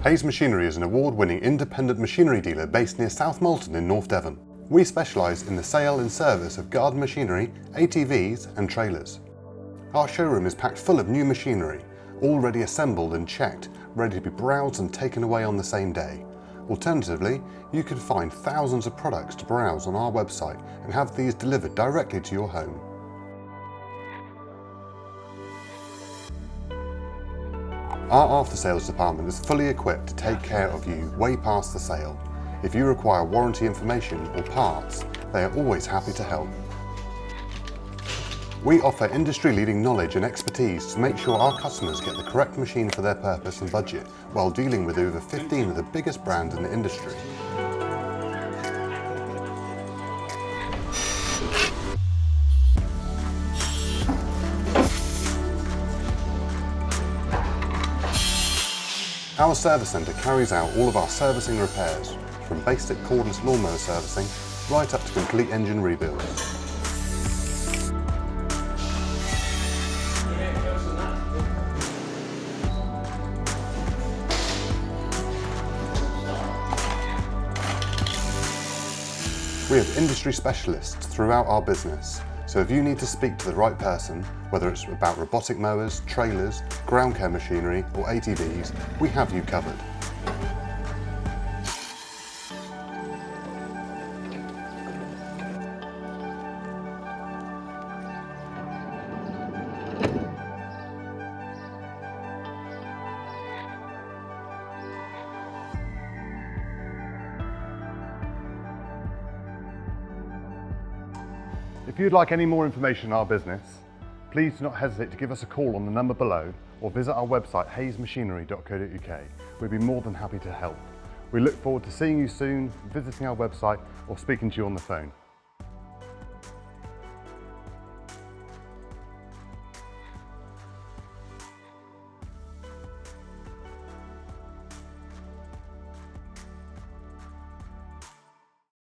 Hayes Machinery is an award-winning independent machinery dealer based near South Molton in North Devon. We specialise in the sale and service of garden machinery, ATVs and trailers. Our showroom is packed full of new machinery, already assembled and checked, ready to be browsed and taken away on the same day. Alternatively, you can find thousands of products to browse on our website and have these delivered directly to your home. Our after-sales department is fully equipped to take care of you way past the sale. If you require warranty information or parts, they are always happy to help. We offer industry-leading knowledge and expertise to make sure our customers get the correct machine for their purpose and budget, while dealing with over 15 of the biggest brands in the industry. Our service centre carries out all of our servicing repairs, from basic cordless lawnmower servicing right up to complete engine rebuilds. We have industry specialists throughout our business, so if you need to speak to the right person, whether it's about robotic mowers, trailers, ground care machinery or ATVs, we have you covered. If you'd like any more information on our business, please do not hesitate to give us a call on the number below or visit our website hayesmachinery.co.uk. We'd be more than happy to help. We look forward to seeing you soon, visiting our website or speaking to you on the phone.